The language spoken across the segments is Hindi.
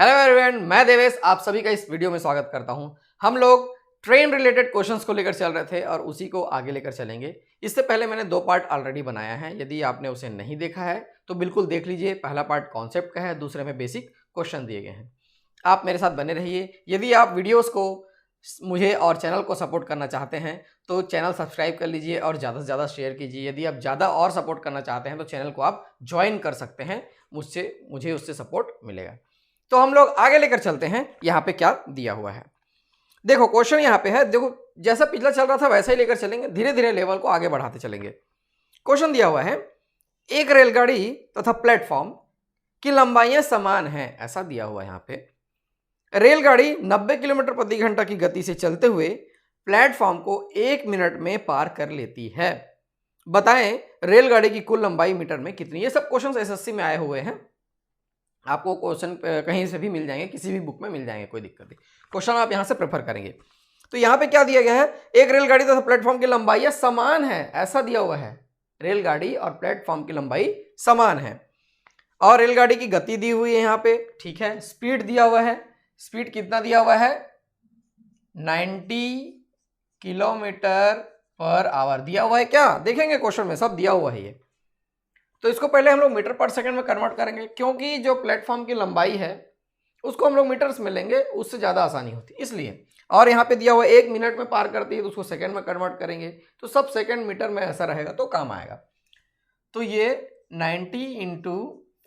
हेलो एवरीवन, मैं देवेश आप सभी का इस वीडियो में स्वागत करता हूं। हम लोग ट्रेन रिलेटेड क्वेश्चंस को लेकर चल रहे थे और उसी को आगे लेकर चलेंगे। इससे पहले मैंने 2 पार्ट ऑलरेडी बनाया है। यदि आपने उसे नहीं देखा है तो बिल्कुल देख लीजिए। पहला पार्ट कॉन्सेप्ट का है, दूसरे में बेसिक क्वेश्चन दिए गए हैं। आप मेरे साथ बने रहिए। यदि आप वीडियोज़ को मुझे और चैनल को सपोर्ट करना चाहते हैं तो चैनल सब्सक्राइब कर लीजिए और ज़्यादा से ज़्यादा शेयर कीजिए। यदि आप ज़्यादा और सपोर्ट करना चाहते हैं तो चैनल को आप ज्वाइन कर सकते हैं, मुझे उससे सपोर्ट मिलेगा। तो हम लोग आगे लेकर चलते हैं। यहाँ पे क्या दिया हुआ है देखो, क्वेश्चन यहाँ पे है। देखो, जैसा पिछला चल रहा था वैसा ही लेकर चलेंगे, धीरे धीरे लेवल को आगे बढ़ाते चलेंगे। क्वेश्चन दिया हुआ है, एक रेलगाड़ी तथा प्लेटफॉर्म की लंबाइयां समान हैं, ऐसा दिया हुआ है। यहाँ पे रेलगाड़ी 90 किलोमीटर प्रति घंटा की गति से चलते हुए प्लेटफॉर्म को 1 मिनट में पार कर लेती है। बताएं रेलगाड़ी की कुल लंबाई मीटर में कितनी। ये सब क्वेश्चन एसएससी में आए हुए हैं। आपको क्वेश्चन कहीं से भी मिल जाएंगे, किसी भी बुक में मिल जाएंगे, कोई दिक्कत नहीं। क्वेश्चन आप यहां से प्रेफर करेंगे। तो यहां पे क्या दिया गया है, एक रेलगाड़ी तथा प्लेटफॉर्म की लंबाई समान है, ऐसा दिया हुआ है। रेलगाड़ी और प्लेटफॉर्म की लंबाई समान है और रेलगाड़ी की गति दी हुई है यहाँ पे, ठीक है। स्पीड दिया हुआ है, स्पीड कितना दिया हुआ है, 90 किलोमीटर पर आवर दिया हुआ है। क्या देखेंगे क्वेश्चन में, सब दिया हुआ है ये। तो इसको पहले हम लोग मीटर पर सेकंड में कन्वर्ट करेंगे, क्योंकि जो प्लेटफॉर्म की लंबाई है उसको हम लोग मीटर्स में लेंगे, उससे ज़्यादा आसानी होती है इसलिए। और यहाँ पे दिया हुआ 1 मिनट में पार करती है तो उसको सेकंड में कन्वर्ट करेंगे, तो सब सेकंड मीटर में ऐसा रहेगा तो काम आएगा। तो ये 90 इंटू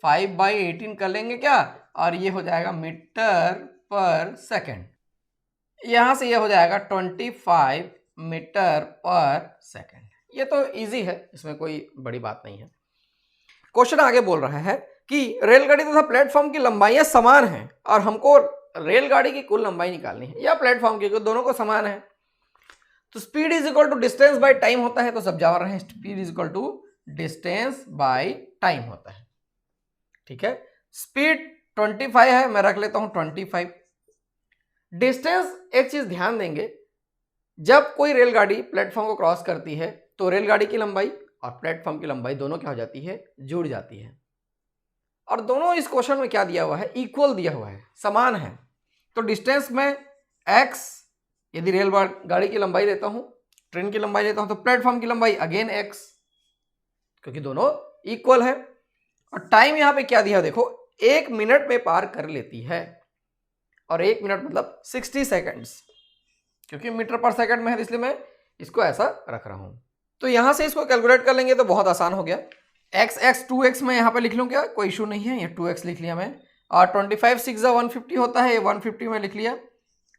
5/18 कर लेंगे क्या, और ये हो जाएगा मीटर पर सेकेंड। यहाँ से ये हो जाएगा 25 मीटर पर सेकेंड। ये तो ईजी है, इसमें कोई बड़ी बात नहीं है। क्वेश्चन आगे बोल रहा है कि रेलगाड़ी तथा प्लेटफॉर्म की लंबाइयां समान हैं और हमको रेलगाड़ी की कुल लंबाई निकालनी है या प्लेटफॉर्म की, दोनों को समान है। तो speed is equal to distance by time होता है, तो सब जान रहे हैं speed is equal to distance by time होता है, ठीक है। स्पीड 25 है, मैं रख लेता हूं 25। डिस्टेंस, एक चीज ध्यान देंगे, जब कोई रेलगाड़ी प्लेटफॉर्म को क्रॉस करती है तो रेलगाड़ी की लंबाई और प्लेटफॉर्म की लंबाई दोनों क्या हो जाती है, जुड़ जाती है। और दोनों इस क्वेश्चन में क्या दिया हुआ है, इक्वल दिया हुआ है, समान है। तो डिस्टेंस में x, यदि रेलगाड़ी की लंबाई लेता हूं, ट्रेन की लंबाई लेता हूं, तो प्लेटफॉर्म की लंबाई अगेन x, क्योंकि दोनों इक्वल है। और टाइम यहां पे क्या दिया, देखो 1 मिनट में पार कर लेती है, और 1 मिनट मतलब 60 सेकेंड्स, क्योंकि मीटर पर सेकंड में है इसलिए मैं इसको ऐसा रख रहा हूं। तो यहां से इसको कैलकुलेट कर लेंगे तो बहुत आसान हो गया। x 2x में यहां पे लिख लूं क्या, कोई इशू नहीं है, ये 2x लिख लिया मैं। और 25 6 150 होता है, ये 150 में लिख लिया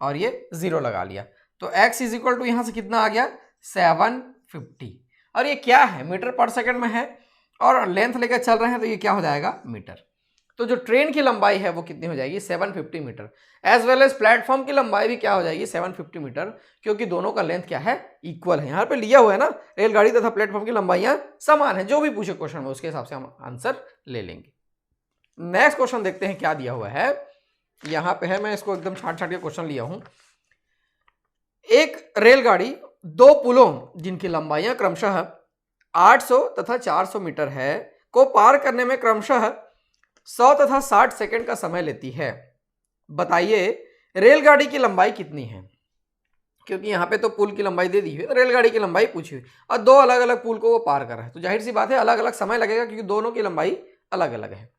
और ये 0 लगा लिया। तो x इज इक्वल टू यहां से कितना आ गया, 750। और ये क्या है, मीटर पर सेकंड में है और लेंथ लेकर चल रहे हैं, तो ये क्या हो जाएगा, मीटर। तो जो ट्रेन की लंबाई है वो कितनी हो जाएगी, 750 metre. As well as platform की लंबाई भी क्या हो जाएगी, 750 मीटर, क्योंकि दोनों का लेंथ क्या है, इक्वल है। यहाँ पे लिया हुआ है ना, रेलगाड़ी तथा प्लेटफॉर्म की लंबाइयां समान है। जो भी पूछे क्वेश्चन में उसके हिसाब से हम आंसर ले लेंगे। नेक्स्ट क्वेश्चन देखते हैं क्या दिया हुआ है। यहाँ पे है, मैं इसको एकदम छाट छाट के क्वेश्चन लिया हूं। एक रेलगाड़ी 2 पुलों जिनकी लंबाइयां क्रमशः 800 तथा 400 मीटर है को पार करने में क्रमशः 100 तथा 60 सेकंड का समय लेती है। बताइए रेलगाड़ी की लंबाई कितनी है। क्योंकि यहाँ पे तो पुल की लंबाई दे दी हुई है, तो रेलगाड़ी की लंबाई पूछी हुई और 2 अलग अलग पुल को वो पार कर रहा है, तो जाहिर सी बात है अलग अलग समय लगेगा, क्योंकि दोनों की लंबाई अलग अलग है।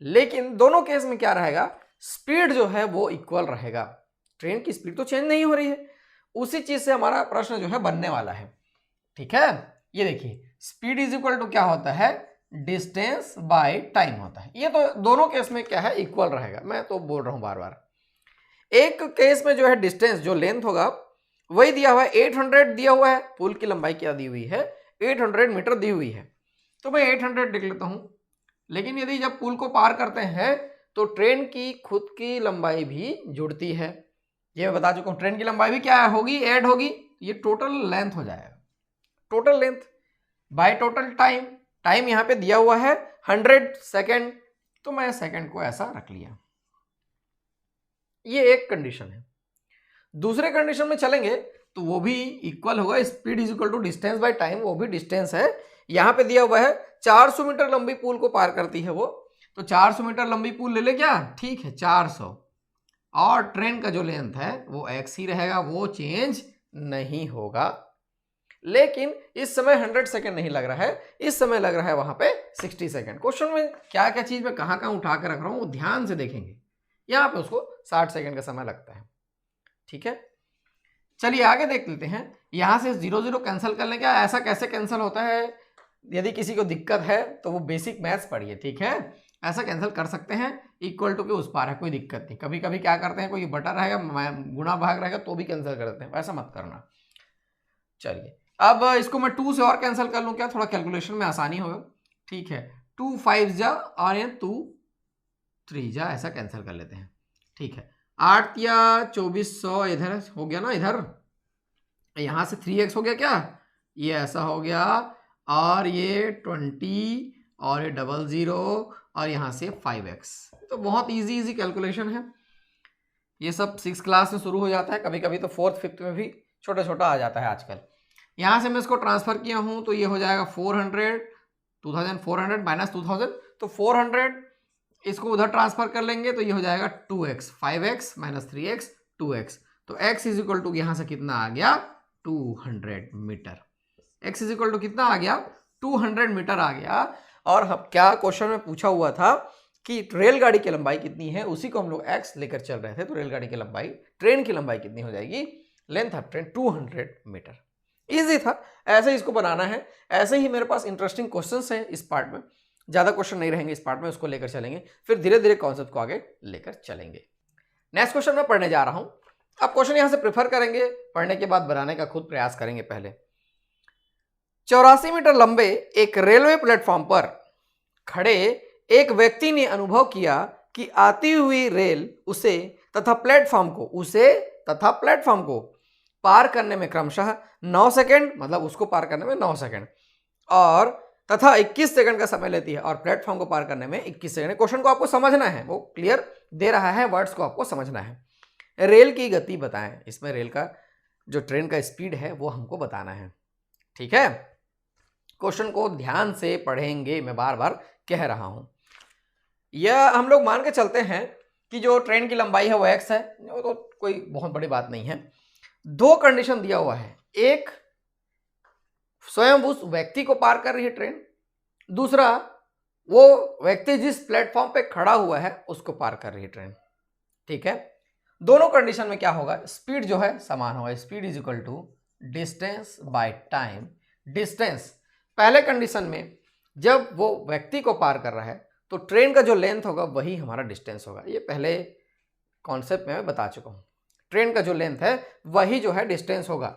लेकिन दोनों केस में क्या रहेगा, स्पीड जो है वो इक्वल रहेगा। ट्रेन की स्पीड तो चेंज नहीं हो रही है, उसी चीज से हमारा प्रश्न जो है बनने वाला है, ठीक है। ये देखिए स्पीड इज इक्वल टू क्या होता है, डिस्टेंस बाय टाइम होता है। ये तो दोनों केस में क्या है, इक्वल रहेगा। मैं तो बोल रहा हूं बार बार, एक केस में जो है डिस्टेंस, जो लेंथ होगा वही दिया हुआ है, 800 दिया हुआ है। पुल की लंबाई क्या दी हुई है, 800 मीटर दी हुई है, तो मैं 800 लिख लेता हूं। लेकिन यदि जब पुल को पार करते हैं तो ट्रेन की खुद की लंबाई भी जुड़ती है। ये मैं बता चुका हूं, ट्रेन की लंबाई भी क्या होगी, ऐड होगी, ये टोटल लेंथ हो जाएगा। Total length by total time, time यहां पे दिया हुआ है 100 सेकेंड, तो मैं सेकेंड को ऐसा रख लिया। ये एक कंडीशन है। दूसरे कंडीशन में चलेंगे तो वो भी इक्वल होगा, speed is equal to distance by time, वो भी डिस्टेंस है। यहां पे दिया हुआ है 400 मीटर लंबी पुल को पार करती है वो, तो 400 मीटर लंबी पुल ले ले क्या, ठीक है 400, और ट्रेन का जो लेंथ है वो x ही रहेगा, वो चेंज नहीं होगा। लेकिन इस समय 100 सेकेंड नहीं लग रहा है, इस समय लग रहा है वहां पे 60 सेकेंड। क्वेश्चन में क्या क्या चीज मैं कहां कहां उठा कर रख रहा हूं वो ध्यान से देखेंगे। यहां पे उसको 60 सेकेंड का समय लगता है, ठीक है। चलिए आगे देख लेते हैं। यहां से 0 0 कैंसिल कर लें क्या, ऐसा कैसे कैंसिल होता है, यदि किसी को दिक्कत है तो वो बेसिक मैथ्स पढ़िए, ठीक है। ऐसा कैंसिल कर सकते हैं, इक्वल टू के उस पार है, कोई दिक्कत नहीं। कभी कभी क्या करते हैं, कोई बटा रहेगा गुणा भाग रहेगा तो भी कैंसिल कर देते हैं, ऐसा मत करना। चलिए अब इसको मैं 2 से और कैंसिल कर लूँ क्या, थोड़ा कैलकुलेशन में आसानी होगा, ठीक है। 2 5 जा और ये 2 3 जा, ऐसा कैंसिल कर लेते हैं, ठीक है। 8 या 2400 इधर हो गया ना, इधर यहाँ से 3x हो गया क्या, ये ऐसा हो गया, और ये 20 और ये 00 और यहाँ से 5x। तो बहुत इजी कैलकुलेशन है, ये सब 6 क्लास में शुरू हो जाता है, कभी कभी तो 4th 5th में भी छोटा छोटा आ जाता है आजकल। यहाँ से मैं इसको ट्रांसफर किया हूँ तो ये हो जाएगा 400, 2400 माइनस 2000, तो 400 इसको उधर ट्रांसफर कर लेंगे तो ये हो जाएगा 2x, 5x minus 3x 2x। तो x इज इक्वल टू यहाँ से कितना आ गया, 200 metre. x is equal to कितना आ गया, 200 मीटर आ गया। और हम क्या क्वेश्चन में पूछा हुआ था कि रेलगाड़ी की लंबाई कितनी है, उसी को हम लोग x लेकर चल रहे थे। तो रेलगाड़ी की लंबाई, ट्रेन की लंबाई कितनी हो जाएगी, length of train 200 metre. Easy था, ऐसे ही इसको बनाना है। ऐसे ही मेरे पास इंटरेस्टिंग क्वेश्चंस हैं इस पार्ट में, ज़्यादा क्वेश्चन नहीं रहेंगे इस पार्ट में, उसको लेकर चलेंगे, फिर धीरे धीरे कॉन्सेप्ट को आगे लेकर चलेंगे। नेक्स्ट क्वेश्चन मैं पढ़ने जा रहा हूं। अब क्वेश्चन यहां से प्रेफर करेंगे, पढ़ने के बाद बनाने का खुद प्रयास करेंगे। पहले 84 मीटर लंबे एक रेलवे प्लेटफॉर्म पर खड़े एक व्यक्ति ने अनुभव किया कि आती हुई रेल उसे तथा प्लेटफॉर्म को पार करने में क्रमशः 9 सेकेंड, मतलब उसको पार करने में 9 सेकेंड और तथा 21 सेकंड का समय लेती है, और प्लेटफॉर्म को पार करने में 21 सेकंड। क्वेश्चन को आपको समझना है, वो क्लियर दे रहा है, वर्ड्स को आपको समझना है। रेल की गति बताएं, इसमें रेल का जो ट्रेन का स्पीड है वो हमको बताना है, ठीक है। क्वेश्चन को ध्यान से पढ़ेंगे, मैं बार बार कह रहा हूं। यह हम लोग मान के चलते हैं कि जो ट्रेन की लंबाई है वो x है, वो तो कोई बहुत बड़ी बात नहीं है। दो कंडीशन दिया हुआ है, एक स्वयं उस व्यक्ति को पार कर रही है ट्रेन, दूसरा वो व्यक्ति जिस प्लेटफॉर्म पे खड़ा हुआ है उसको पार कर रही है ट्रेन, ठीक है। दोनों कंडीशन में क्या होगा, स्पीड जो है समान होगा, speed is equal to distance by time. Distance पहले कंडीशन में जब वो व्यक्ति को पार कर रहा है तो ट्रेन का जो लेंथ होगा वही हमारा डिस्टेंस होगा, ये पहले कॉन्सेप्ट में मैं बता चुका हूं। ट्रेन का जो लेंथ है वही जो है डिस्टेंस होगा,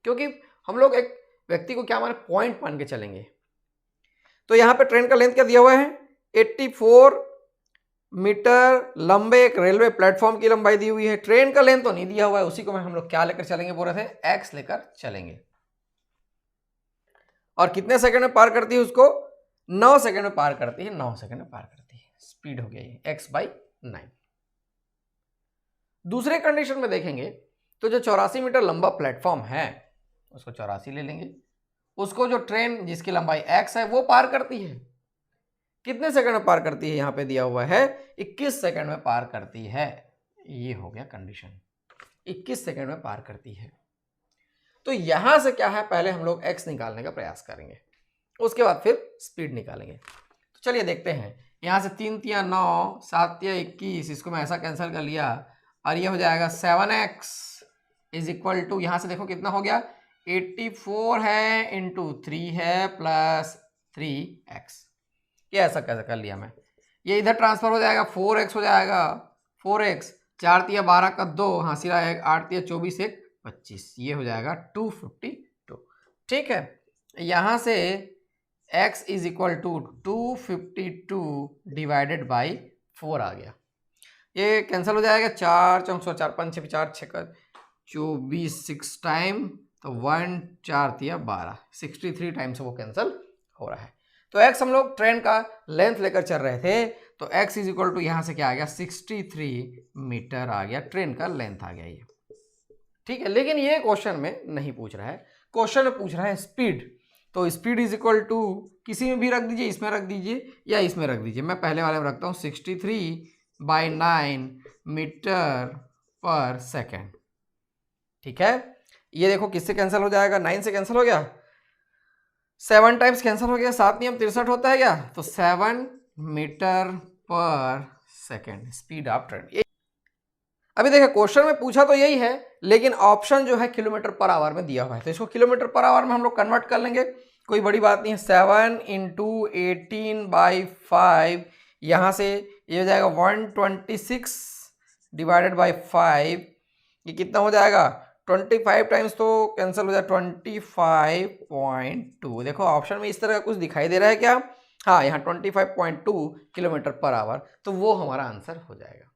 क्योंकि हम लोग एक व्यक्ति को क्या माने, पॉइंट मान के चलेंगे। तो यहां पे ट्रेन का लेंथ क्या दिया हुआ है, 84 मीटर लंबे एक रेलवे प्लेटफॉर्म की लंबाई दी हुई है। ट्रेन का लेंथ तो नहीं दिया हुआ है, उसी को मैं हम लोग क्या लेकर चलेंगे बोल रहे थे, एक्स लेकर चलेंगे। और कितने सेकंड में पार करती है उसको, 9 सेकंड में पार करती है, 9 सेकंड में पार करती है। स्पीड हो गया ये x/9। दूसरे कंडीशन में देखेंगे तो जो 84 मीटर लंबा प्लेटफॉर्म है उसको 84 ले लेंगे, उसको जो ट्रेन जिसकी लंबाई x है वो पार करती है, कितने सेकंड में पार करती है, यहां पे दिया हुआ है 21 सेकंड में पार करती है। ये हो गया कंडीशन, 21 सेकंड में पार करती है। तो यहां से क्या है, पहले हम लोग x निकालने का प्रयास करेंगे, उसके बाद फिर स्पीड निकालेंगे। तो चलिए देखते हैं, यहां से 3 तिया 9, 7 तिया 21, इसको मैं ऐसा कैंसिल कर लिया और ये हो जाएगा 7x इज इक्वल टू, यहां से देखो कितना हो गया, 84 है इंटू 3 है प्लस 3x। ये ऐसा कैसे कर लिया मैं, ये इधर ट्रांसफर हो जाएगा, 4x हो जाएगा, 4x 4 तिया 12 का 2, हासिल आएगा 8 तिया 24 1 25, ये हो जाएगा 252, ठीक है। यहां से x is equal to 252 divided by 4 आ गया, ये कैंसिल हो जाएगा, 4 4 4 5 6 4 6 24 6 टाइम, तो 1 4 तिया 12, 63 टाइम से वो कैंसिल हो रहा है। तो x हम लोग ट्रेन का लेंथ लेकर चल रहे थे, तो x इज इक्वल टू यहाँ से क्या आ गया, 63 मीटर आ गया, ट्रेन का लेंथ आ गया ये, ठीक है। लेकिन ये क्वेश्चन में नहीं पूछ रहा है, क्वेश्चन में पूछ रहा है स्पीड। तो स्पीड इज इक्वल टू किसी में भी रख दीजिए, इसमें रख दीजिए या इसमें रख दीजिए। मैं पहले वाले में रखता हूँ 63/9 मीटर पर सेकेंड। ठीक है, ये देखो किससे कैंसिल हो जाएगा, 9 से कैंसिल हो गया, 7 टाइम्स कैंसिल हो गया, 7 नियम 63 होता है क्या, तो 7 मीटर पर सेकेंड स्पीड ऑफ ट्रेन। अभी देखिए क्वेश्चन में पूछा तो यही है, लेकिन ऑप्शन जो है किलोमीटर पर आवर में दिया हुआ है, तो इसको किलोमीटर पर आवर में हम लोग कन्वर्ट कर लेंगे, कोई बड़ी बात नहीं है। 7 × 18/5, यहाँ से ये हो जाएगा 126 डिवाइडेड बाई 5, ये कितना हो जाएगा 25 टाइम्स, तो कैंसिल हो जाए 25.2। देखो ऑप्शन में इस तरह का कुछ दिखाई दे रहा है क्या, हाँ यहाँ 25.2 किलोमीटर पर आवर, तो वो हमारा आंसर हो जाएगा।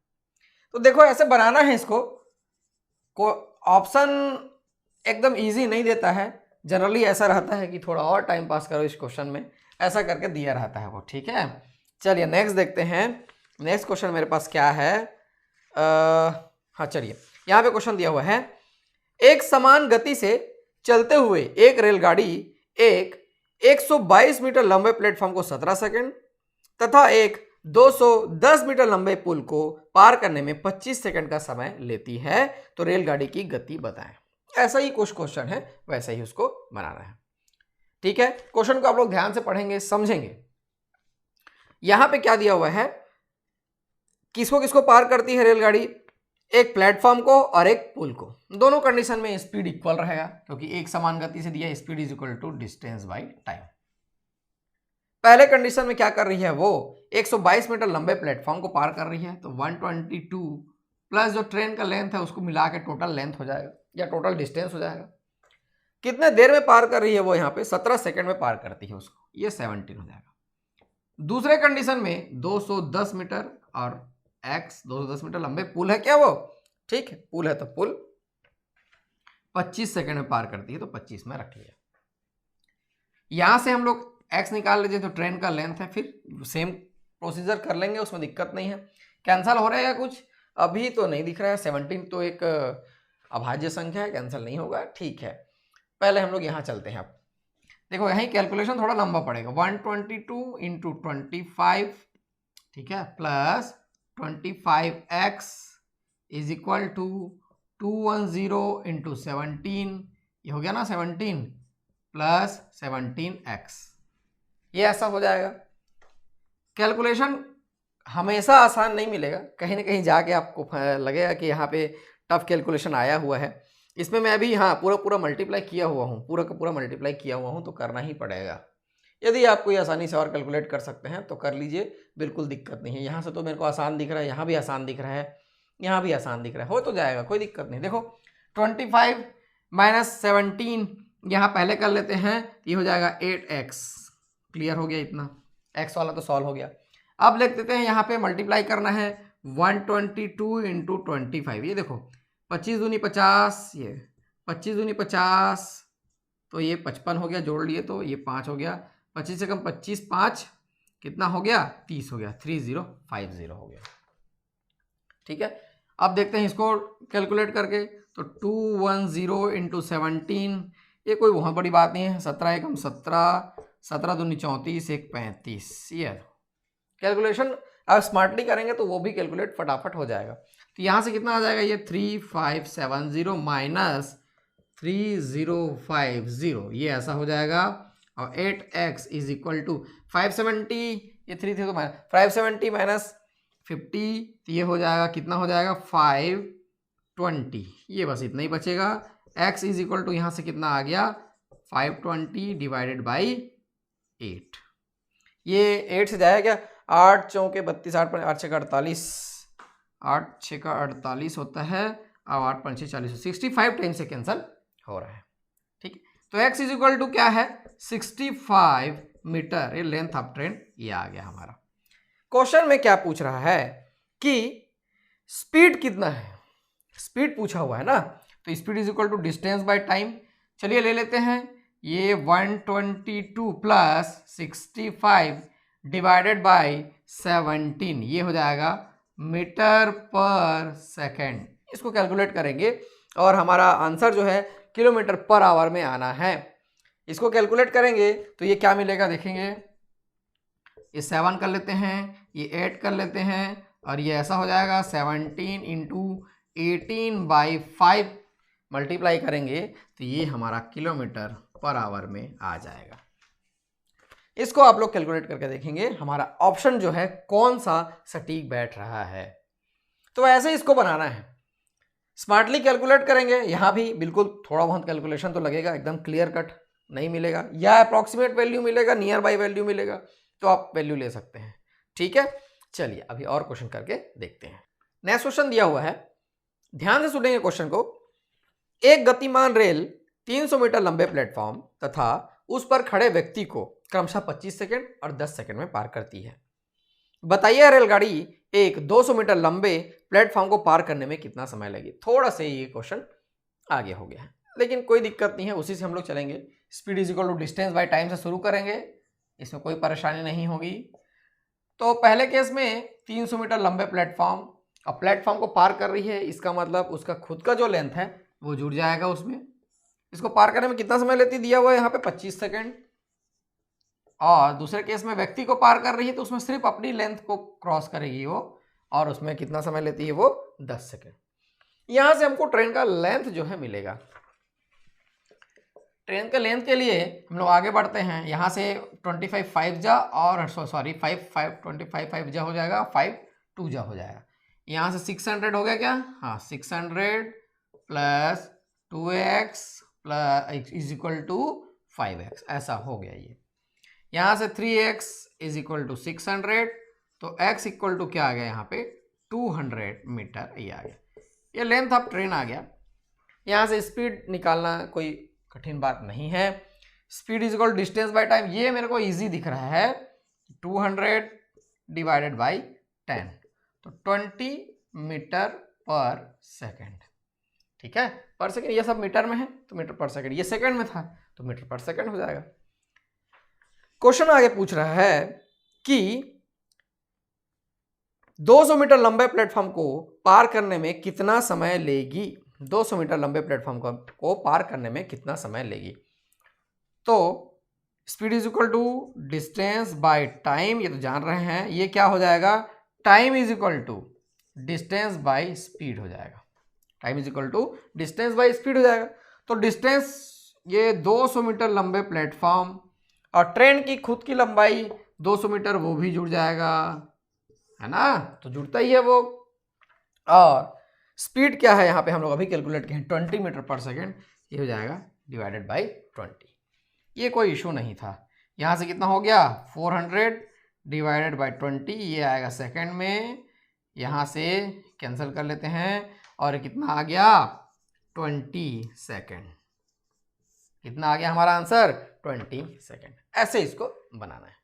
तो देखो ऐसे बनाना है इसको, को ऑप्शन एकदम इजी नहीं देता है, जनरली ऐसा रहता है कि थोड़ा और टाइम पास करो इस क्वेश्चन में, ऐसा करके दिया रहता है वो। ठीक है, चलिए नेक्स्ट देखते हैं। नेक्स्ट क्वेश्चन मेरे पास क्या है, हाँ चलिए यहाँ पे क्वेश्चन दिया हुआ है, एक समान गति से चलते हुए एक रेलगाड़ी एक 122 मीटर लंबे प्लेटफॉर्म को 17 सेकंड तथा एक 210 मीटर लंबे पुल को पार करने में 25 सेकंड का समय लेती है, तो रेलगाड़ी की गति बताएं। ऐसा ही कुछ क्वेश्चन है, वैसे ही उसको बनाना है। ठीक है, क्वेश्चन को आप लोग ध्यान से पढ़ेंगे, समझेंगे। यहां पे क्या दिया हुआ है, किसको किसको पार करती है रेलगाड़ी, एक प्लेटफॉर्म को और एक पुल को। दोनों कंडीशन में स्पीड इक्वल रहेगा, क्योंकि एक समान गति से दिया, speed is equal to distance by time. पहले कंडीशन में क्या कर रही है, वो 122 मीटर लंबे प्लेटफॉर्म को पार कर रही है, तो 122 प्लस जो ट्रेन का लेंथ है उसको मिला के टोटल लेंथ हो जाएगा या टोटल डिस्टेंस हो जाएगा। कितने देर में पार कर रही है वो, यहाँ पे 17 सेकंड में पार करती है उसको, ये 17 हो जाएगा। दूसरे कंडीशन में 210 मीटर और x 210 मीटर लंबे पुल है क्या वो, ठीक है पुल है, तो पुल 25 सेकंड में पार करती है, तो 25 में रख लिया। यहां से हम लोग x निकाल लीजिए, तो ट्रेन का लेंथ है, फिर सेम प्रोसीजर कर लेंगे, उसमें दिक्कत नहीं है। कैंसल हो रहा है या कुछ, अभी तो नहीं दिख रहा है, 17 तो एक अभाज्य संख्या है, कैंसिल नहीं होगा। ठीक है, पहले हम लोग यहाँ चलते हैं। अब देखो यहीं कैलकुलेशन थोड़ा लंबा पड़ेगा, 122 × 25, ठीक है, plus 25x is equal to 210 × 17, ये हो गया ना 17 प्लस 17x, ये ऐसा हो जाएगा। कैलकुलेशन हमेशा आसान नहीं मिलेगा, कहीं ना कहीं जाके आपको लगेगा कि यहाँ पे टफ कैलकुलेशन आया हुआ है। इसमें मैं अभी हाँ पूरा मल्टीप्लाई किया हुआ हूँ, पूरा का पूरा मल्टीप्लाई किया हुआ हूँ, तो करना ही पड़ेगा। यदि आप कोई आसानी से और कैलकुलेट कर सकते हैं तो कर लीजिए, बिल्कुल दिक्कत नहीं है। यहाँ से तो मेरे को आसान दिख रहा है, यहाँ भी आसान दिख रहा है, यहाँ भी आसान दिख रहा है, हो तो जाएगा, कोई दिक्कत नहीं। देखो 25 - 17 यहाँ पहले कर लेते हैं, ये हो जाएगा 8x, क्लियर हो गया, इतना x वाला तो सॉल्व हो गया। अब लिख देते हैं, यहाँ पे मल्टीप्लाई करना है 122 × 25, ये देखो 25 दूनी 50, ये 25 दूनी 50, तो ये 55 हो गया, जोड़ लिए तो ये 5 हो गया, 25 से कम 25, 5 कितना हो गया, 30 हो गया, 3050 हो गया। ठीक है, अब देखते हैं इसको कैलकुलेट करके, तो 210 × 17, ये कोई बहुत बड़ी बात नहीं है, 17 एकम 17, 17 दूनी 34, 1 35, ये कैलकुलेशन आप स्मार्टली करेंगे तो वो भी कैलकुलेट फटाफट हो जाएगा। तो यहाँ से कितना आ जाएगा, ये 3570 माइनस 3050, ये ऐसा हो जाएगा। और 8x इज इक्वल टू 570, ये 3 थे तो 570 माइनस 50, तो ये हो जाएगा, कितना हो जाएगा 520, ये बस इतना ही बचेगा। x इज इक्वल टू यहाँ से कितना आ गया 520 डिवाइडेड बाई 8, ये 8 से जाएगा क्या, 8 चौके 32, 8 छः 48, 8 छः 48 होता है, अब 8 5 6 40, 65 टाइम से कैंसिल हो रहा है। ठीक है, तो x इज इक्वल टू क्या है 65 मीटर, ये लेंथ ऑफ ट्रेन, ये आ गया हमारा। क्वेश्चन में क्या पूछ रहा है कि स्पीड कितना है, स्पीड पूछा हुआ है ना, तो speed is equal to distance by time. चलिए ले लेते हैं, ये 122 प्लस 65 डिवाइडेड बाय 17, ये हो जाएगा मीटर पर सेकेंड। इसको कैलकुलेट करेंगे और हमारा आंसर जो है किलोमीटर पर आवर में आना है। इसको कैलकुलेट करेंगे तो ये क्या मिलेगा देखेंगे, ये 7 कर लेते हैं, ये 8 कर लेते हैं, और ये ऐसा हो जाएगा 17 इंटू 18/5 मल्टीप्लाई करेंगे तो ये हमारा किलोमीटर पर आवर में आ जाएगा। इसको आप लोग कैलकुलेट करके देखेंगे हमारा ऑप्शन जो है कौन सा सटीक बैठ रहा है। तो ऐसे इसको बनाना है, स्मार्टली कैलकुलेट करेंगे। यहाँ भी बिल्कुल थोड़ा बहुत कैलकुलेशन तो लगेगा, एकदम क्लियर कट नहीं मिलेगा, या अप्रॉक्सीमेट वैल्यू मिलेगा, नियर बाई वैल्यू मिलेगा, तो आप वैल्यू ले सकते हैं। ठीक है, चलिए अभी और क्वेश्चन करके देखते हैं। नेक्स्ट क्वेश्चन दिया हुआ है, ध्यान से सुनेंगे क्वेश्चन को। एक गतिमान रेल 300 मीटर लंबे प्लेटफॉर्म तथा उस पर खड़े व्यक्ति को क्रमशः 25 सेकंड और 10 सेकंड में पार करती है। बताइए रेलगाड़ी एक 200 मीटर लंबे प्लेटफॉर्म को पार करने में कितना समय लगी। थोड़ा सा ये क्वेश्चन आगे हो गया है, लेकिन कोई दिक्कत नहीं है, उसी से हम लोग चलेंगे। Speed is equal to distance by time से शुरू करेंगे, इसमें कोई परेशानी नहीं होगी। तो पहले केस में 300 मीटर लंबे प्लेटफॉर्म, अब प्लेटफॉर्म को पार कर रही है, इसका मतलब उसका खुद का जो लेंथ है वो जुड़ जाएगा उसमें। इसको पार करने में कितना समय लेती दिया हुआ है यहाँ पे 25 सेकंड। और दूसरे केस में व्यक्ति को पार कर रही है तो उसमें सिर्फ अपनी लेंथ को क्रॉस करेगी वो, और उसमें कितना समय लेती है वो 10 सेकंड। यहां से हमको ट्रेन का लेंथ जो है मिलेगा। ट्रेन के लेंथ के लिए हम लोग आगे बढ़ते हैं, यहाँ से 25 5 जा और सॉरी 25 5 जा हो जाएगा, 5 2 जा हो जाएगा। यहाँ से 600 हो गया क्या, हाँ 600 plus 2x plus is equal to 5x, ऐसा हो गया ये। यहाँ से 3x इज इक्वल टू 600, तो x इक्वल टू क्या आ गया यहाँ पे 200 मीटर, ये आ गया। ये लेंथ ऑफ ट्रेन आ गया। यहाँ से स्पीड निकालना कोई कठिन बात नहीं है। Speed is equal distance by time, ये मेरे को इजी दिख रहा है, 200 डिवाइडेड बाई 10, तो 20 मीटर पर सेकेंड। ठीक है, पर सेकेंड, ये सब मीटर में है तो मीटर पर सेकेंड, ये सेकेंड में था तो मीटर पर सेकेंड हो जाएगा। क्वेश्चन आगे पूछ रहा है कि 200 मीटर लंबे प्लेटफॉर्म को पार करने में कितना समय लेगी। 200 मीटर लंबे प्लेटफॉर्म को पार करने में कितना समय लेगी। तो speed is equal to distance by time, ये तो जान रहे हैं। ये क्या हो जाएगा, time is equal to distance by speed हो जाएगा। Time is equal to distance by speed हो जाएगा। तो डिस्टेंस ये 200 मीटर लंबे प्लेटफॉर्म और ट्रेन की खुद की लंबाई 200 मीटर, वो भी जुड़ जाएगा, है ना, तो जुड़ता ही है वो। और स्पीड क्या है यहाँ पे हम लोग अभी कैलकुलेट किए हैं 20 मीटर पर सेकेंड, ये हो जाएगा डिवाइडेड बाई 20। ये कोई इशू नहीं था। यहाँ से कितना हो गया 400 डिवाइडेड बाई 20, ये आएगा सेकेंड में। यहाँ से कैंसिल कर लेते हैं और कितना आ गया 20 सेकेंड। कितना आ गया हमारा आंसर 20 सेकेंड। ऐसे इसको बनाना है,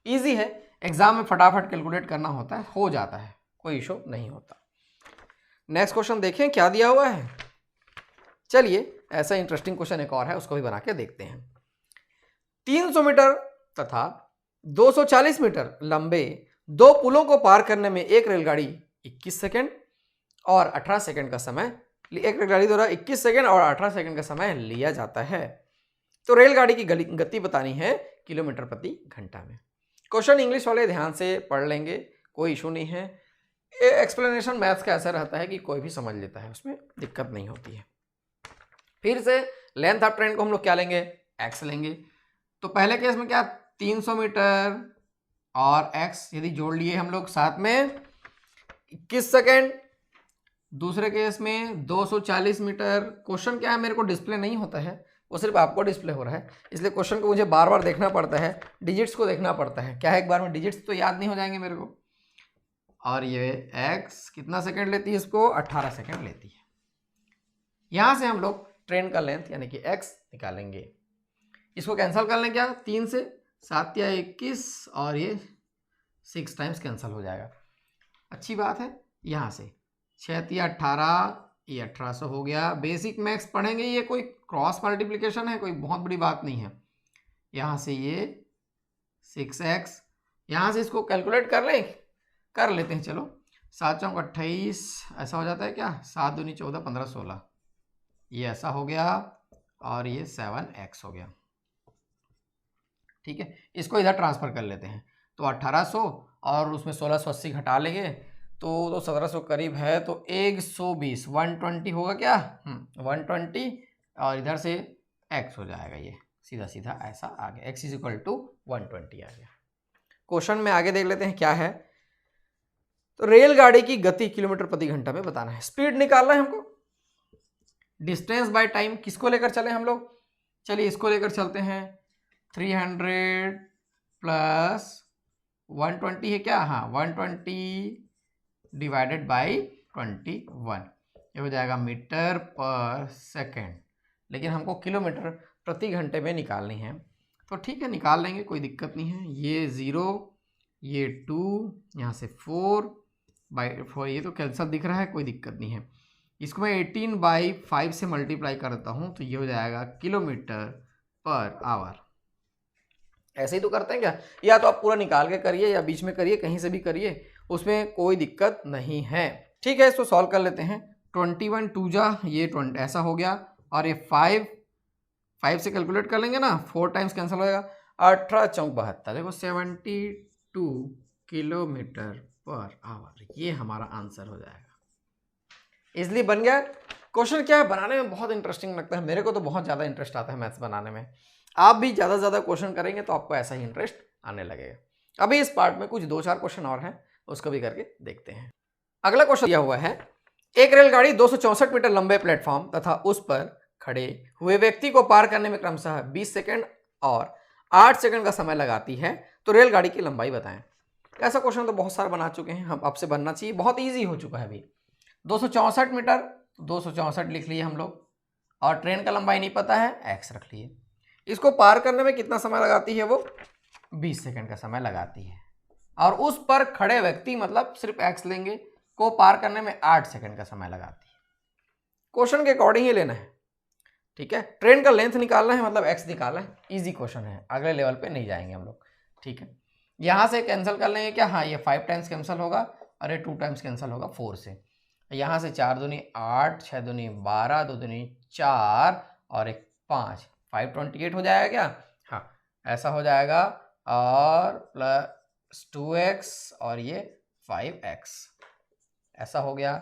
इजी है, एग्जाम में फटाफट कैलकुलेट करना होता है, हो जाता है, कोई इशू नहीं होता। नेक्स्ट क्वेश्चन देखें क्या दिया हुआ है। चलिए ऐसा इंटरेस्टिंग क्वेश्चन एक और है, उसको भी बना के देखते हैं। 300 मीटर तथा 240 मीटर लंबे दो पुलों को पार करने में एक रेलगाड़ी 21 सेकेंड और 18 सेकेंड का समय, एक रेलगाड़ी द्वारा 21 सेकेंड और 18 सेकेंड का समय लिया जाता है। तो रेलगाड़ी की गति बतानी है किलोमीटर प्रति घंटा में। क्वेश्चन इंग्लिश वाले ध्यान से पढ़ लेंगे, कोई इशू नहीं है। एक्सप्लेनेशन मैथ्स का ऐसा रहता है कि कोई भी समझ लेता है, उसमें दिक्कत नहीं होती है। फिर से लेंथ ऑफ ट्रेन को हम लोग क्या लेंगे, एक्स लेंगे। तो पहले केस में क्या 300 मीटर और एक्स यदि जोड़ लिए हम लोग साथ में 21 सेकेंड। दूसरे केस में 240 मीटर। क्वेश्चन क्या है मेरे को डिस्प्ले नहीं होता है, वो सिर्फ आपको डिस्प्ले हो रहा है, इसलिए क्वेश्चन को मुझे बार बार देखना पड़ता है, डिजिट्स को देखना पड़ता है। क्या है एक बार में डिजिट्स तो याद नहीं हो जाएंगे मेरे को। और ये x कितना सेकंड लेती है, इसको 18 सेकंड लेती है। यहाँ से हम लोग ट्रेन का लेंथ यानी कि x निकालेंगे। इसको कैंसिल कर लें क्या, 3 से 7 या 21 और ये 6 टाइम्स कैंसिल हो जाएगा। अच्छी बात है। यहाँ से 6 या 18, ये 1800 हो गया। बेसिक मैथ्स पढ़ेंगे, ये कोई क्रॉस मल्टीप्लिकेशन है, कोई बहुत बड़ी बात नहीं है। यहाँ से ये 6x, यहाँ से इसको कैलकुलेट कर लेते हैं। चलो 7 चौक 28 ऐसा हो जाता है क्या, 7 दूनी 14 15 16, ये ऐसा हो गया और ये 7x हो गया। ठीक है, इसको इधर ट्रांसफ़र कर लेते हैं, तो 1800 और उसमें 1680 घटा लेंगे तो 1700 करीब है, तो 120 120 होगा क्या, 120 और इधर से x हो जाएगा, ये सीधा सीधा ऐसा आ गया, x = 120 आ गया। क्वेश्चन में आगे देख लेते हैं क्या है। तो रेलगाड़ी की गति किलोमीटर प्रति घंटा में बताना है, स्पीड निकालना है हमको, डिस्टेंस बाय टाइम किसको लेकर चले हम लोग, चलिए इसको लेकर चलते हैं, 300 प्लस 120 है क्या, हाँ 120 डिवाइडेड बाई 21, ये हो जाएगा मीटर पर सेकेंड, लेकिन हमको किलोमीटर प्रति घंटे में निकालनी है, तो ठीक है निकाल लेंगे, कोई दिक्कत नहीं है। ये 0 ये 2 यहाँ से 4/4, ये तो कैंसल दिख रहा है, कोई दिक्कत नहीं है। इसको मैं 18/5 से मल्टीप्लाई करता हूँ तो ये हो जाएगा किलोमीटर पर आवर। ऐसे ही तो करते हैं क्या, या तो आप पूरा निकाल के करिए या बीच में करिए, कहीं से भी करिए, उसमें कोई दिक्कत नहीं है। ठीक है, इसको सॉल्व कर लेते हैं। 21 2 जा, ये 20 ऐसा हो गया, और ये 5 से कैलकुलेट कर लेंगे ना, 4 टाइम्स कैंसिल होएगा, 18 चौक 72, देखो 72 किलोमीटर पर आवर, ये हमारा आंसर हो जाएगा। इसलिए बन गया। क्वेश्चन क्या है, बनाने में बहुत इंटरेस्टिंग लगता है, मेरे को तो बहुत ज़्यादा इंटरेस्ट आता है मैथ्स बनाने में। आप भी ज़्यादा से ज़्यादा क्वेश्चन करेंगे तो आपको ऐसा ही इंटरेस्ट आने लगेगा। अभी इस पार्ट में कुछ 2-4 क्वेश्चन और हैं, उसको भी करके देखते हैं। अगला क्वेश्चन दिया हुआ है, एक रेलगाड़ी 264 मीटर लंबे प्लेटफॉर्म तथा उस पर खड़े हुए व्यक्ति को पार करने में क्रमशः 20 सेकंड और 8 सेकंड का समय लगाती है, तो रेलगाड़ी की लंबाई बताएं। ऐसा क्वेश्चन तो बहुत सारे बना चुके हैं, हम आपसे बनना चाहिए, बहुत ईजी हो चुका है अभी। 264 मीटर, 264 लिख लिए हम लोग, और ट्रेन का लंबाई नहीं पता है, x रख लिए। इसको पार करने में कितना समय लगाती है, वो 20 सेकंड का समय लगाती है, और उस पर खड़े व्यक्ति मतलब सिर्फ x लेंगे, को पार करने में 8 सेकंड का समय लगाती है। क्वेश्चन के अकॉर्डिंग ही लेना है, ठीक है। ट्रेन का लेंथ निकालना है, मतलब x निकालना है, इजी क्वेश्चन है, अगले लेवल पे नहीं जाएंगे हम लोग, ठीक है। यहाँ से कैंसिल कर लेंगे क्या, हाँ ये 5 टाइम्स कैंसिल होगा, और ये 2 टाइम्स कैंसिल होगा 4 से। यहाँ से 4 दूनी 8, 6 दूनी 12, 2 दूनी 4 और 1 5, 528 हो जाएगा क्या, हाँ ऐसा हो जाएगा, और प्लस 2x और ये 5x ऐसा हो गया।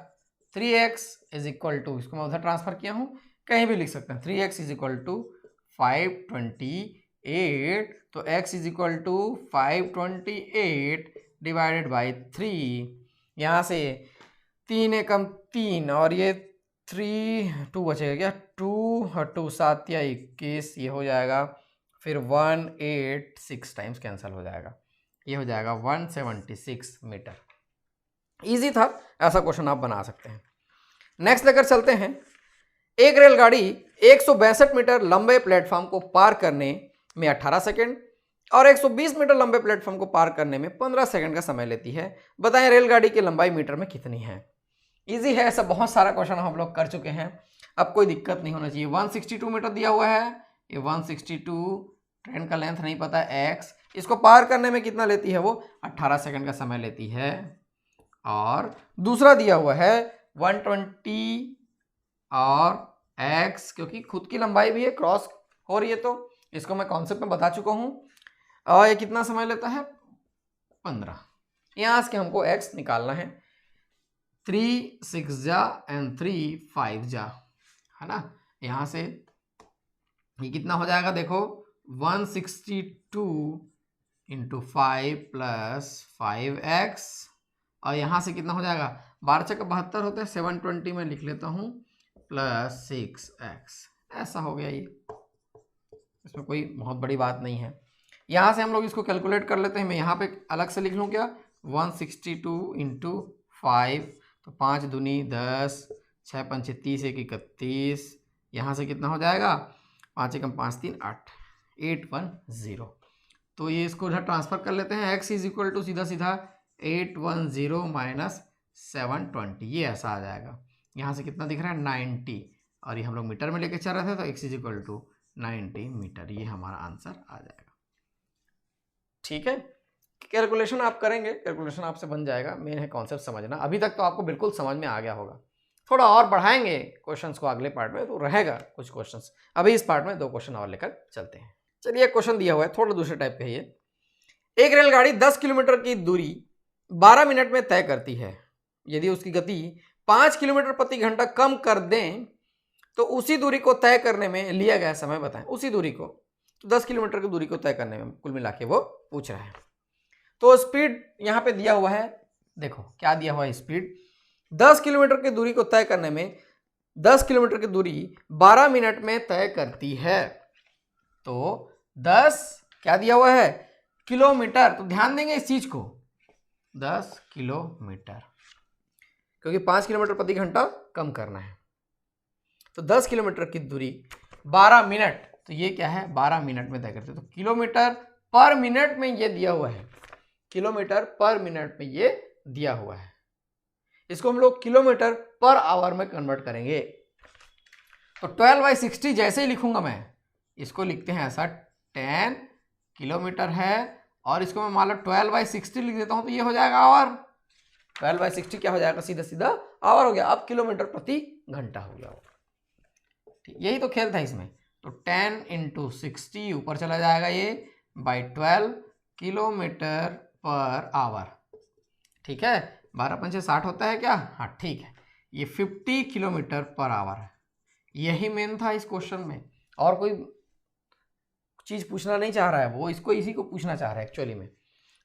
3x = इसको मैं उधर ट्रांसफर किया हूँ, कहीं भी लिख सकते हैं, 3x = 528, तो x = 528 डिवाइडेड बाई 3, यहाँ से 3 एकम 3 और ये 3 2 बचेगा क्या, 2 7 या 21, ये हो जाएगा, फिर 186 टाइम्स कैंसिल हो जाएगा, ये हो जाएगा 176 मीटर। इजी था, ऐसा क्वेश्चन आप बना सकते हैं। नेक्स्ट लेकर चलते हैं, एक रेलगाड़ी 162 मीटर लंबे प्लेटफॉर्म को पार करने में 18 सेकंड और 120 मीटर लंबे प्लेटफॉर्म को पार करने में 15 सेकंड का समय लेती है, बताएं रेलगाड़ी की लंबाई मीटर में कितनी है। इजी है, ऐसा बहुत सारा क्वेश्चन हम लोग कर चुके हैं, अब कोई दिक्कत नहीं होना चाहिए। 162 मीटर दिया हुआ है, ये 162, ट्रेन का लेंथ नहीं पता है x, इसको पार करने में कितना लेती है, वो 18 सेकंड का समय लेती है, और दूसरा दिया हुआ है 120 और x, क्योंकि खुद की लंबाई भी है, क्रॉस हो रही है, तो इसको मैं कॉन्सेप्ट में बता चुका हूँ, और ये कितना समय लेता है, 15। यहाँ से हमको x निकालना है, 3 6 जा एंड 3 5 जा, है ना। यहाँ से ये कितना हो जाएगा, देखो 162 × 5 + 5x, और यहाँ से कितना हो जाएगा, 12 × 72 होते हैं, 720 में लिख लेता हूँ, प्लस 6x, ऐसा हो गया। ये इसमें कोई बहुत बड़ी बात नहीं है। यहाँ से हम लोग इसको कैलकुलेट कर लेते हैं, मैं यहाँ पे अलग से लिख लूँ क्या, 162 × 5, तो 5 दूनी 10, 6 पंचे 30, 1 31, यहाँ से कितना हो जाएगा, 5 एकम 5 3 8, 810। तो ये इसको उधर ट्रांसफर कर लेते हैं, x = सीधा सीधा 810 - 720, ये ऐसा आ जाएगा। यहाँ से कितना दिख रहा है, 90, और ये हम लोग मीटर में लेके चल रहे थे, तो x = 90 मीटर, ये हमारा आंसर आ जाएगा। ठीक है, कैलकुलेशन आप करेंगे, कैलकुलेशन आपसे बन जाएगा, मेन है कॉन्सेप्ट समझना। अभी तक तो आपको बिल्कुल समझ में आ गया होगा, थोड़ा और बढ़ाएंगे क्वेश्चंस को अगले पार्ट में, तो रहेगा कुछ क्वेश्चंस। अभी इस पार्ट में 2 क्वेश्चन और लेकर चलते हैं। चलिए क्वेश्चन दिया हुआ है थोड़ा दूसरे टाइप का है ये। एक रेलगाड़ी 10 किलोमीटर की दूरी 12 मिनट में तय करती है। यदि उसकी गति 5 किलोमीटर प्रति घंटा कम कर दें तो उसी दूरी को तय करने में लिया गया समय बताएं। उसी दूरी को, तो 10 किलोमीटर की दूरी को तय करने में कुल मिला के वो पूछ रहा है। तो स्पीड यहां पे दिया हुआ है, देखो क्या दिया हुआ है, स्पीड 10 किलोमीटर की दूरी को तय करने में 10 किलोमीटर की दूरी 12 मिनट में तय करती है। तो 10 क्या दिया हुआ है, किलोमीटर, तो ध्यान देंगे इस चीज को, 10 किलोमीटर, क्योंकि 5 किलोमीटर प्रति घंटा कम करना है। तो 10 किलोमीटर की दूरी 12 मिनट, तो ये क्या है, 12 मिनट में तय करते हैं। तो किलोमीटर पर मिनट में ये दिया हुआ है, किलोमीटर पर मिनट में ये दिया हुआ है। इसको हम लोग किलोमीटर पर आवर में कन्वर्ट करेंगे। तो 12/60 जैसे ही लिखूंगा मैं, इसको लिखते हैं ऐसा, 10 किलोमीटर है, और इसको मैं मान लो 12/60 लिख देता हूं, तो ये हो जाएगा आवर। 12/60 क्या हो जाएगा, सीधा सीधा आवर हो गया। अब किलोमीटर प्रति घंटा हो गया। यही तो खेल था इसमें। तो 10 × 60 ऊपर चला जाएगा ये, बाई 12 किलोमीटर पर आवर। ठीक है, 12×5 = 60 होता है क्या, हाँ ठीक है, ये 50 किलोमीटर पर आवर है। यही मेन था इस क्वेश्चन में, और कोई चीज पूछना नहीं चाह रहा है वो, इसको इसी को पूछना चाह रहा है एक्चुअली में।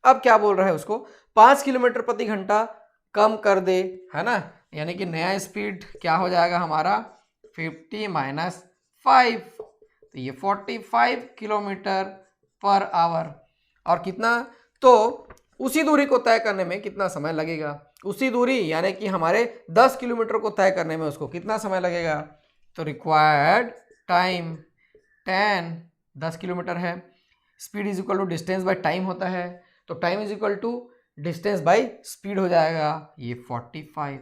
अब क्या बोल रहा है उसको, 5 किलोमीटर प्रति घंटा कम कर दे, है ना, यानी कि नया स्पीड क्या हो जाएगा हमारा, 50 - 5, तो ये 45 किलोमीटर पर आवर। और कितना, तो उसी दूरी को तय करने में कितना समय लगेगा, उसी दूरी यानी कि हमारे 10 किलोमीटर को तय करने में उसको कितना समय लगेगा। तो रिक्वायर्ड टाइम 10 किलोमीटर है, speed is equal to distance by time होता है, तो time is equal to distance by speed हो जाएगा, ये 45।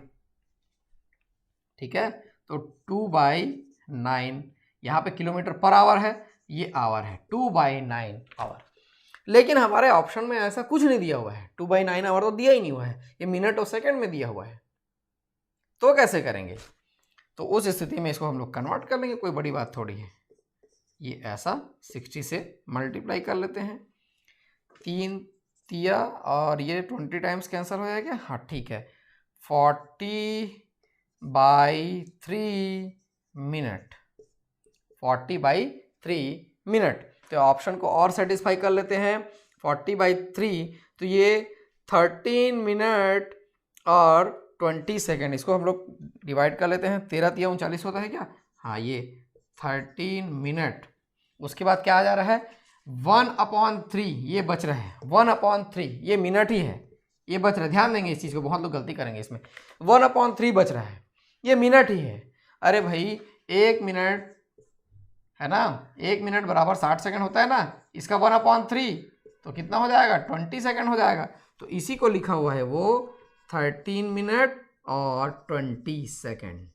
ठीक है, तो 2/9, यहाँ पे किलोमीटर पर आवर है, ये आवर है, 2/9 आवर। लेकिन हमारे ऑप्शन में ऐसा कुछ नहीं दिया हुआ है, 2/9 आवर तो दिया ही नहीं हुआ है, ये मिनट और सेकंड में दिया हुआ है। तो कैसे करेंगे, तो उस स्थिति में इसको हम लोग कन्वर्ट कर लेंगे, कोई बड़ी बात थोड़ी है। ये ऐसा 60 से मल्टीप्लाई कर लेते हैं, 3 तिया और ये 20 टाइम्स कैंसिल हो जाएगा, हाँ ठीक है, 40/3 मिनट, 40/3 मिनट। तो ऑप्शन को और सेटिस्फाई कर लेते हैं, 40/3, तो ये 13 मिनट और 20 सेकेंड, इसको हम लोग डिवाइड कर लेते हैं, 13 तिया 39 होता है क्या, हाँ ये 13 मिनट। उसके बाद क्या आ जा रहा है, 1/3, ये बच रहा है, 1/3, ये मिनट ही है, ये बच रहा है, ध्यान देंगे इस चीज़ को, बहुत लोग गलती करेंगे इसमें, 1/3 बच रहा है, ये मिनट ही है। अरे भाई 1 मिनट है ना, 1 मिनट बराबर 60 सेकंड होता है ना, इसका 1/3 तो कितना हो जाएगा, 20 सेकंड हो जाएगा। तो इसी को लिखा हुआ है वो 13 मिनट और 20 सेकंड।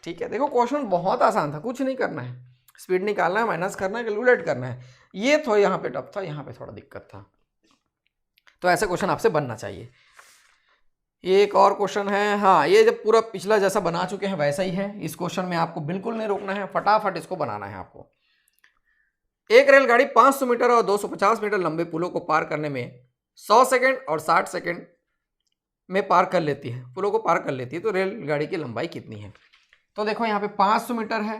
ठीक है, देखो क्वेश्चन बहुत आसान था, कुछ नहीं करना है, स्पीड निकालना है, माइनस करना है, कैलकुलेट करना है। ये थोड़ा यहाँ पे टफ था, यहाँ पे थोड़ा दिक्कत था, तो ऐसे क्वेश्चन आपसे बनना चाहिए। एक और क्वेश्चन है, हाँ ये जब पूरा पिछला जैसा बना चुके हैं वैसा ही है, इस क्वेश्चन में आपको बिल्कुल नहीं रोकना है, फटाफट इसको बनाना है आपको। एक रेलगाड़ी 500 मीटर और 250 मीटर लंबे पुलों को पार करने में 100 सेकंड और 60 सेकंड में पार कर लेती है, पुलों को पार कर लेती है, तो रेलगाड़ी की लंबाई कितनी है। तो देखो यहाँ पे 500 मीटर है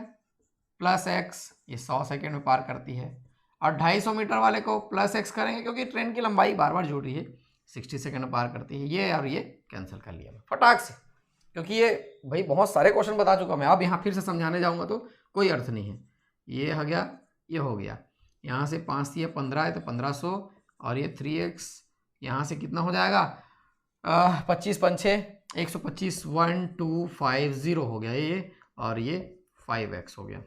प्लस एक्स, ये 100 सेकंड में पार करती है, और 250 मीटर वाले को प्लस एक्स करेंगे क्योंकि ट्रेन की लंबाई बार बार जुड़ रही है, 60 सेकंड में पार करती है। ये और ये कैंसिल कर लिया मैं फटाक से, क्योंकि ये भाई बहुत सारे क्वेश्चन बता चुका मैं, अब यहाँ फिर से समझाने जाऊँगा तो कोई अर्थ नहीं है। ये हो गया, ये हो गया, यहाँ से 5 से 15 है तो 1500, और ये 3x यहाँ से कितना हो जाएगा, 25×5 = 125, 1250 हो गया ये, और ये 5x हो गया।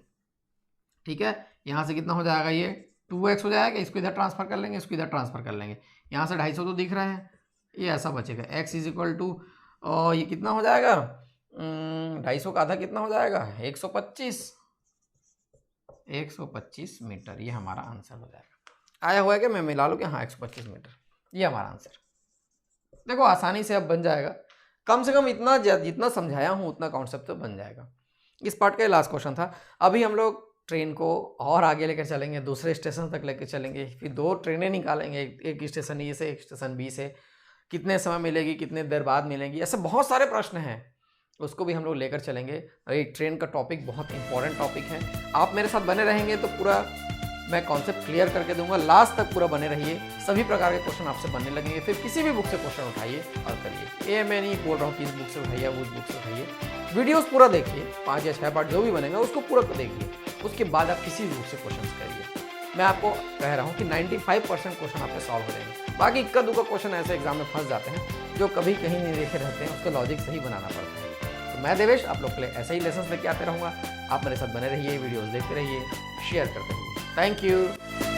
ठीक है, यहाँ से कितना हो जाएगा, ये 2x हो जाएगा, इसको इधर ट्रांसफर कर लेंगे, इसको इधर ट्रांसफर कर लेंगे, यहाँ से 250 तो दिख रहा है, ये ऐसा बचेगा, x = ये कितना हो जाएगा, 250 का आधा कितना हो जाएगा, 125 मीटर, ये हमारा आंसर हो जाएगा। आया हुआ है क्या, मैं मिला लूँ क्या, हाँ 125 मीटर, ये हमारा आंसर। देखो आसानी से अब बन जाएगा, कम से कम इतना जितना समझाया हूँ उतना कॉन्सेप्ट तो बन जाएगा। इस पार्ट का लास्ट क्वेश्चन था। अभी हम लोग ट्रेन को और आगे लेकर चलेंगे, दूसरे स्टेशन तक लेकर चलेंगे, फिर 2 ट्रेनें निकालेंगे, एक स्टेशन ए से एक स्टेशन बी से, कितने समय मिलेगी, कितने देर बाद मिलेगी, ऐसे बहुत सारे प्रश्न हैं, उसको भी हम लोग लेकर चलेंगे। और ये ट्रेन का टॉपिक बहुत इंपॉर्टेंट टॉपिक है। आप मेरे साथ बने रहेंगे तो पूरा मैं कॉन्सेप्ट क्लियर करके दूंगा, लास्ट तक पूरा बने रहिए। सभी प्रकार के क्वेश्चन आपसे बनने लगेंगे, फिर किसी भी बुक से क्वेश्चन उठाइए और करिए। ये मैं नहीं बोल रहा हूँ कि इस बुक से उठाइए, उस बुक से उठाइए, वीडियोस पूरा देखिए, 5 या 6 पार्ट जो भी बनेगा उसको पूरा देखिए, उसके बाद आप किसी भी बुक से क्वेश्चन करिए। मैं आपको कह रहा हूँ कि 95% क्वेश्चन आपके सॉल्व हो जाएंगे। बाकी इक्का दुक्का क्वेश्चन ऐसे एग्जाम में फंस जाते हैं जो कभी कहीं नहीं देखे रहते हैं, उसका लॉजिक सही बनाना पड़ता है। तो मैं देवेश आप लोग के लिए ऐसे ही लेसन लेके आते रहूँगा। आप मेरे साथ बने रहिए, वीडियोज़ देखते रहिए, शेयर करते रहिए। Thank you.